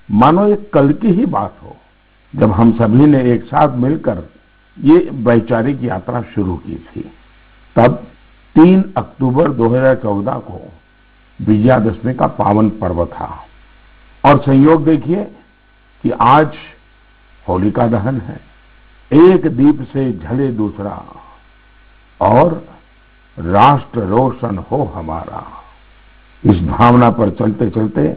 मानो ये कल की ही बात हो जब हम सभी ने एक साथ मिलकर ये वैचारिक यात्रा शुरू की थी। तब 3 अक्टूबर 2014 को विजयादशमी का पावन पर्व था और संयोग देखिए कि आज होलिका दहन है। एक दीप से जले दूसरा और राष्ट्र रोशन हो हमारा। इस भावना पर चलते चलते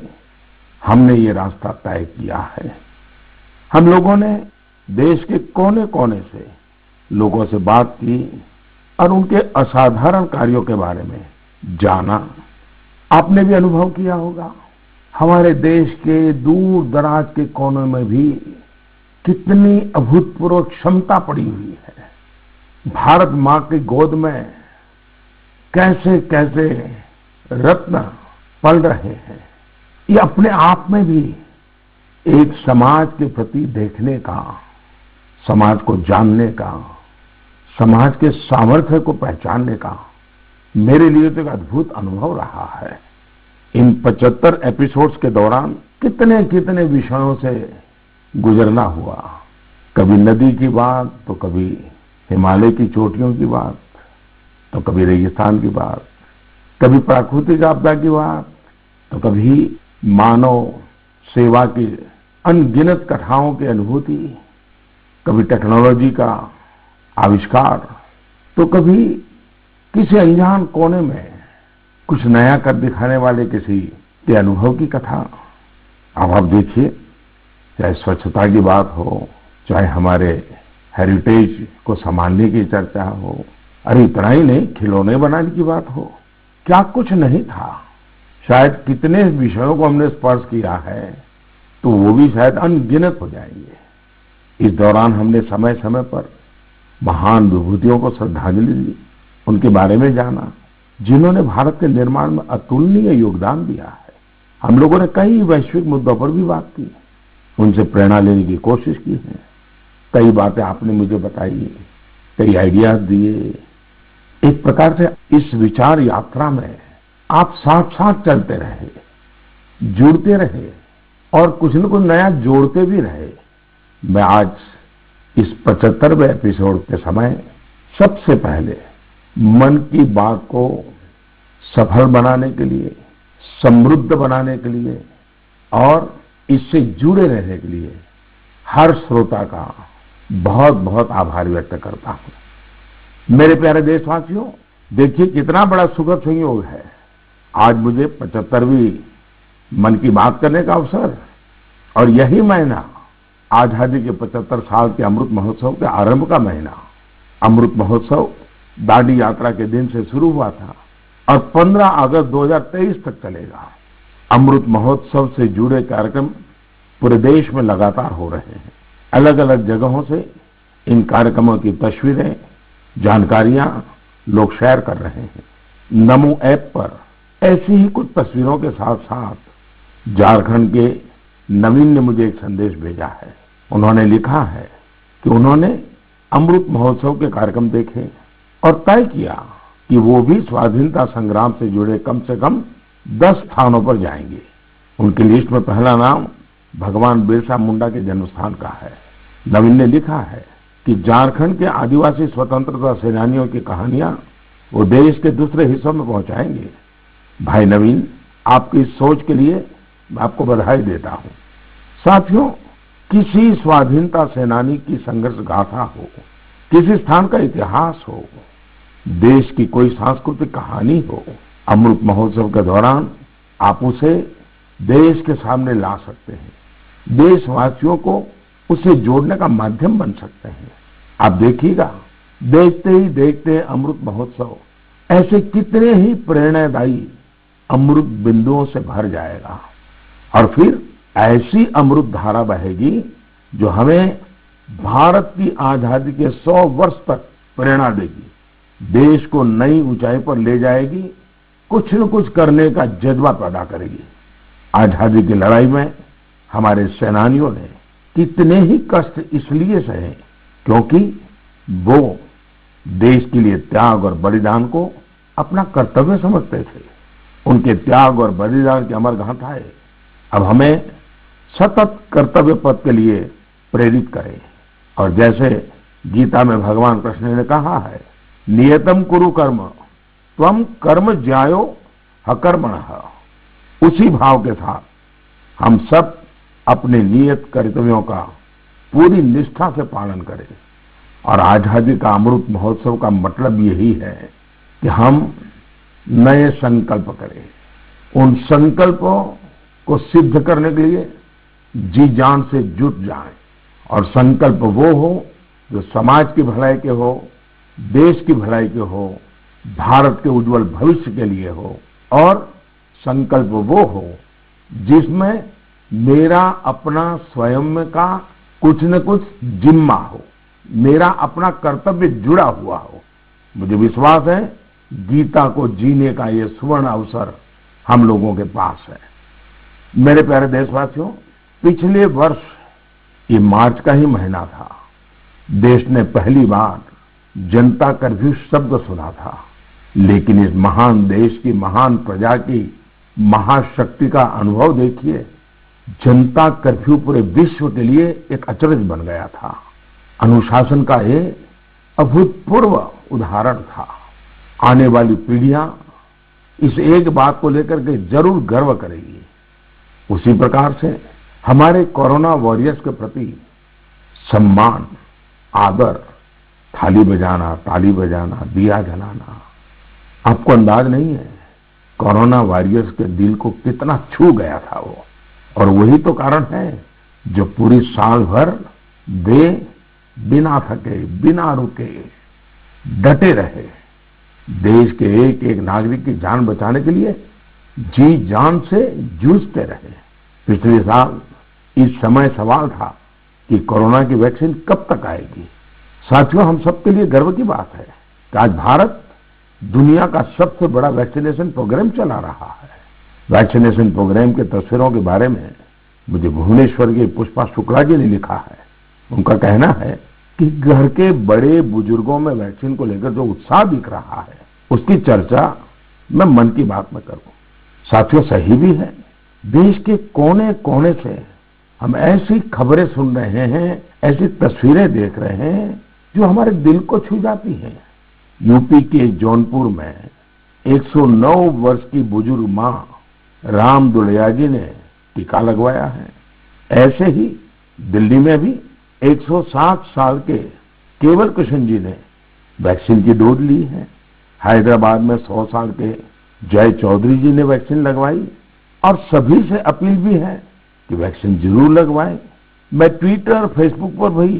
हमने ये रास्ता तय किया है। हम लोगों ने देश के कोने कोने से लोगों से बात की और उनके असाधारण कार्यों के बारे में जाना। आपने भी अनुभव किया होगा, हमारे देश के दूर दराज के कोनों में भी कितनी अभूतपूर्व क्षमता पड़ी हुई है। भारत मां की गोद में कैसे कैसे रत्न पल रहे हैं। ये अपने आप में भी एक समाज के प्रति देखने का, समाज को जानने का, समाज के सामर्थ्य को पहचानने का मेरे लिए तो एक अद्भुत अनुभव रहा है। इन 75 एपिसोड्स के दौरान कितने कितने विषयों से गुजरना हुआ। कभी नदी की बात, तो कभी हिमालय की चोटियों की बात, तो कभी रेगिस्तान की बात, कभी प्राकृतिक आपदा की बात, तो कभी मानव सेवा की अनगिनत कथाओं की अनुभूति, कभी टेक्नोलॉजी का आविष्कार, तो कभी किसी अनजान कोने में कुछ नया कर दिखाने वाले किसी के अनुभव की कथा। अब आप देखिए, चाहे स्वच्छता की बात हो, चाहे हमारे हेरिटेज को संभालने की चर्चा हो, अरे इतना ही नहीं, खिलौने बनाने की बात हो, क्या कुछ नहीं था। शायद कितने विषयों को हमने स्पर्श किया है, तो वो भी शायद अनगिनत हो जाएंगे। इस दौरान हमने समय समय पर महान विभूतियों को श्रद्धांजलि दी, उनके बारे में जाना, जिन्होंने भारत के निर्माण में अतुलनीय योगदान दिया है। हम लोगों ने कई वैश्विक मुद्दों पर भी बात की, उनसे प्रेरणा लेने की कोशिश की है। कई बातें आपने मुझे बताई, कई आइडियाज दिए। एक प्रकार से इस विचार यात्रा में आप साथ साथ चलते रहे, जुड़ते रहे और कुछ न कुछ नया जोड़ते भी रहे। मैं आज इस 75वें एपिसोड के समय सबसे पहले मन की बात को सफल बनाने के लिए, समृद्ध बनाने के लिए और इससे जुड़े रहने के लिए हर श्रोता का बहुत बहुत आभार व्यक्त करता हूं। मेरे प्यारे देशवासियों, देखिए कितना बड़ा सुखद संयोग है। आज मुझे 75वीं मन की बात करने का अवसर, और यही महीना आजादी के 75 साल के अमृत महोत्सव के आरंभ का महीना। अमृत महोत्सव दांडी यात्रा के दिन से शुरू हुआ था और 15 अगस्त 2023 तक चलेगा। अमृत महोत्सव से जुड़े कार्यक्रम पूरे देश में लगातार हो रहे हैं। अलग अलग जगहों से इन कार्यक्रमों की तस्वीरें, जानकारियां लोग शेयर कर रहे हैं। नमो ऐप पर ऐसी ही कुछ तस्वीरों के साथ साथ झारखंड के नवीन ने मुझे एक संदेश भेजा है। उन्होंने लिखा है कि उन्होंने अमृत महोत्सव के कार्यक्रम देखे और तय किया कि वो भी स्वाधीनता संग्राम से जुड़े कम से कम 10 स्थानों पर जाएंगे। उनकी लिस्ट में पहला नाम भगवान बिरसा मुंडा के जन्मस्थान का है। नवीन ने लिखा है कि झारखंड के आदिवासी स्वतंत्रता सेनानियों की कहानियां वो देश के दूसरे हिस्सों में पहुंचाएंगे। भाई नवीन, आपकी इस सोच के लिए मैं आपको बधाई देता हूं। साथियों, किसी स्वाधीनता सेनानी की संघर्ष गाथा हो, किसी स्थान का इतिहास हो, देश की कोई सांस्कृतिक कहानी हो, अमृत महोत्सव के दौरान आप उसे देश के सामने ला सकते हैं। देशवासियों को उसे जोड़ने का माध्यम बन सकते हैं। आप देखिएगा, देखते ही देखते अमृत महोत्सव ऐसे कितने ही प्रेरणादायी अमृत बिंदुओं से भर जाएगा और फिर ऐसी अमृत धारा बहेगी जो हमें भारत की आजादी के 100 वर्ष तक प्रेरणा देगी, देश को नई ऊंचाई पर ले जाएगी, कुछ न कुछ करने का जज्बा पैदा करेगी। आजादी की लड़ाई में हमारे सेनानियों ने कितने ही कष्ट इसलिए सहे क्योंकि वो देश के लिए त्याग और बलिदान को अपना कर्तव्य समझते थे। उनके त्याग और बलिदान की अमर गाथाएं अब हमें सतत कर्तव्य पथ के लिए प्रेरित करे। और जैसे गीता में भगवान कृष्ण ने कहा है, नियतम कुरु कर्म त्वम कर्म ज्यायो हकर्मणः, उसी भाव के साथ हम सब अपने नियत कर्तव्यों का पूरी निष्ठा से पालन करें। और आजादी का अमृत महोत्सव का मतलब यही है कि हम नए संकल्प करें, उन संकल्पों को सिद्ध करने के लिए जी जान से जुट जाएं। और संकल्प वो हो जो समाज की भलाई के हो, देश की भलाई के हो, भारत के उज्जवल भविष्य के लिए हो। और संकल्प वो हो जिसमें मेरा अपना स्वयं का कुछ न कुछ जिम्मा हो, मेरा अपना कर्तव्य जुड़ा हुआ हो। मुझे विश्वास है गीता को जीने का ये सुवर्ण अवसर हम लोगों के पास है। मेरे प्यारे देशवासियों, पिछले वर्ष ये मार्च का ही महीना था, देश ने पहली बार जनता कर्फ्यू शब्द सुना था। लेकिन इस महान देश की महान प्रजा की महाशक्ति का अनुभव देखिए, जनता कर्फ्यू पूरे विश्व के लिए एक अचरज बन गया था। अनुशासन का ये अभूतपूर्व उदाहरण था। आने वाली पीढ़ियां इस एक बात को लेकर के जरूर गर्व करेगी। उसी प्रकार से हमारे कोरोना वॉरियर्स के प्रति सम्मान, आदर, थाली बजाना, ताली बजाना, दिया जलाना, आपको अंदाज नहीं है कोरोना वॉरियर्स के दिल को कितना छू गया था वो। और वही तो कारण है जो पूरी साल भर वे बिना थके, बिना रुके डटे रहे, देश के एक एक नागरिक की जान बचाने के लिए जी जान से जूझते रहे। पिछले साल इस समय सवाल था कि कोरोना की वैक्सीन कब तक आएगी। साथियों, हम सबके लिए गर्व की बात है कि आज भारत दुनिया का सबसे बड़ा वैक्सीनेशन प्रोग्राम चला रहा है। वैक्सीनेशन प्रोग्राम के तस्वीरों के बारे में मुझे भुवनेश्वर की पुष्पा शुक्ला जी ने लिखा है। उनका कहना है कि घर के बड़े बुजुर्गों में वैक्सीन को लेकर जो उत्साह दिख रहा है, उसकी चर्चा मैं मन की बात में करूं। साथियों, सही भी है, देश के कोने कोने से हम ऐसी खबरें सुन रहे हैं, ऐसी तस्वीरें देख रहे हैं जो हमारे दिल को छू जाती हैं। यूपी के जौनपुर में 109 वर्ष की बुजुर्ग मां राम दुलैया जी ने टीका लगवाया है। ऐसे ही दिल्ली में भी 107 साल के केवल कृष्ण जी ने वैक्सीन की डोज ली है। हैदराबाद में 100 साल के जय चौधरी जी ने वैक्सीन लगवाई। और सभी से अपील भी है कि वैक्सीन जरूर लगवाएं। मैं ट्विटर, फेसबुक पर भी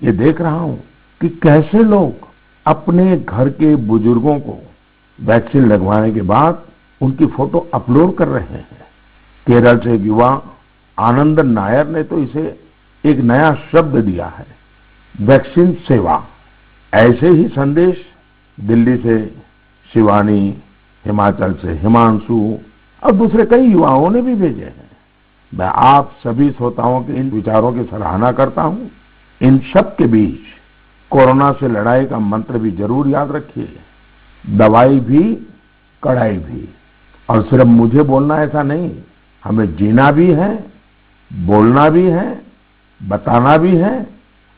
ये देख रहा हूं कि कैसे लोग अपने घर के बुजुर्गों को वैक्सीन लगवाने के बाद उनकी फोटो अपलोड कर रहे हैं। केरल से एक युवा आनंदन नायर ने तो इसे एक नया शब्द दिया है, वैक्सीन सेवा। ऐसे ही संदेश दिल्ली से शिवानी, हिमाचल से हिमांशु और दूसरे कई युवाओं ने भी भेजे हैं। मैं आप सभी श्रोताओं के इन विचारों की सराहना करता हूं। इन सब के बीच कोरोना से लड़ाई का मंत्र भी जरूर याद रखिए, दवाई भी कड़ाई भी। और सिर्फ मुझे बोलना ऐसा नहीं, हमें जीना भी है, बोलना भी है, बताना भी है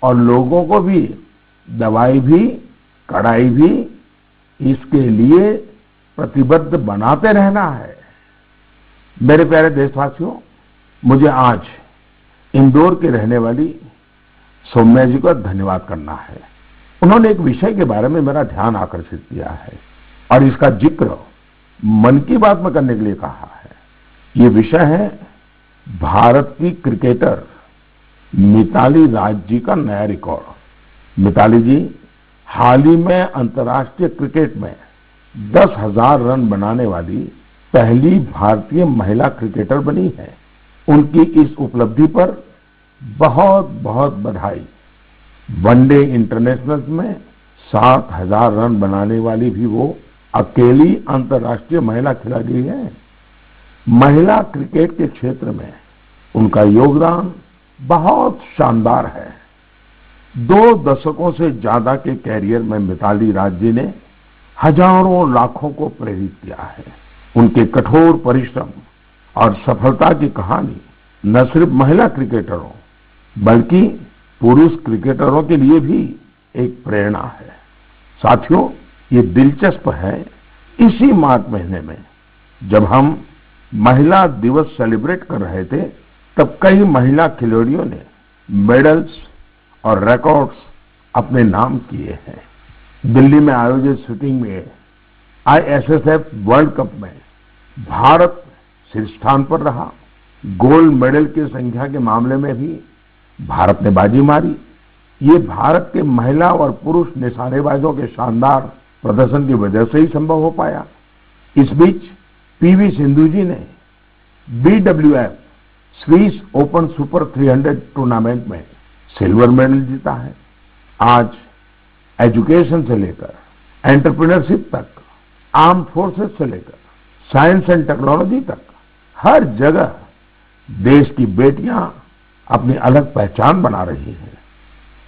और लोगों को भी दवाई भी कड़ाई भी इसके लिए प्रतिबद्ध बनाते रहना है। मेरे प्यारे देशवासियों, मुझे आज इंदौर के रहने वाली सौम्या जी को धन्यवाद करना है। उन्होंने एक विषय के बारे में मेरा ध्यान आकर्षित किया है और इसका जिक्र मन की बात में करने के लिए कहा है। ये विषय है भारत की क्रिकेटर मिताली राज जी का नया रिकॉर्ड। मिताली जी हाल ही में अंतर्राष्ट्रीय क्रिकेट में 10,000 रन बनाने वाली पहली भारतीय महिला क्रिकेटर बनी है। उनकी इस उपलब्धि पर बहुत बहुत बधाई। वनडे इंटरनेशनल में 7,000 रन बनाने वाली भी वो अकेली अंतर्राष्ट्रीय महिला खिलाड़ी है। महिला क्रिकेट के क्षेत्र में उनका योगदान बहुत शानदार है। 2 दशकों से ज्यादा के कैरियर में मिताली राज जी ने हजारों लाखों को प्रेरित किया है। उनके कठोर परिश्रम और सफलता की कहानी न सिर्फ महिला क्रिकेटरों बल्कि पुरुष क्रिकेटरों के लिए भी एक प्रेरणा है। साथियों, ये दिलचस्प है, इसी मार्च महीने में जब हम महिला दिवस सेलिब्रेट कर रहे थे, तब कई महिला खिलाड़ियों ने मेडल्स और रिकॉर्ड्स अपने नाम किए हैं। दिल्ली में आयोजित शूटिंग में आईएसएसएफ वर्ल्ड कप में भारत शीर्ष स्थान पर रहा। गोल्ड मेडल की संख्या के मामले में भी भारत ने बाजी मारी। ये भारत के महिला और पुरुष निशानेबाजों के शानदार प्रदर्शन की वजह से ही संभव हो पाया। इस बीच पीवी सिंधु जी ने BWF Swiss open super 300 tournament में सिल्वर मेडल जीता है। आज एजुकेशन से लेकर एंटरप्रेन्योरशिप तक, आर्म फोर्सेस से लेकर साइंस एंड टेक्नोलॉजी तक, हर जगह देश की बेटियां अपनी अलग पहचान बना रही हैं।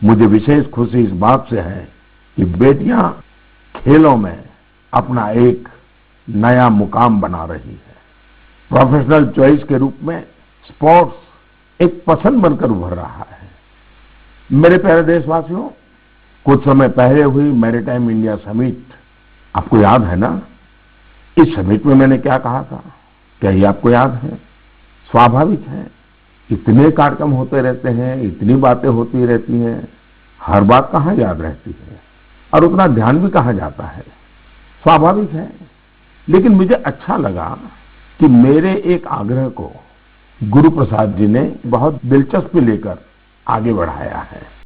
मुझे विशेष खुशी इस बात से है कि बेटियां खेलों में अपना एक नया मुकाम बना रही है। प्रोफेशनल चॉइस के रूप में स्पोर्ट्स एक पसंद बनकर उभर रहा है। मेरे प्यारे देशवासियों, कुछ समय पहले हुई मैरीटाइम इंडिया समिट आपको याद है ना? इस समिट में मैंने क्या कहा था, क्या ये आपको याद है? स्वाभाविक है, इतने कार्यक्रम होते रहते हैं, इतनी बातें होती रहती हैं, हर बात कहाँ याद रहती है और उतना ध्यान भी कहाँ जाता है। स्वाभाविक है, लेकिन मुझे अच्छा लगा कि मेरे एक आग्रह को गुरु प्रसाद जी ने बहुत दिलचस्पी लेकर आगे बढ़ाया है।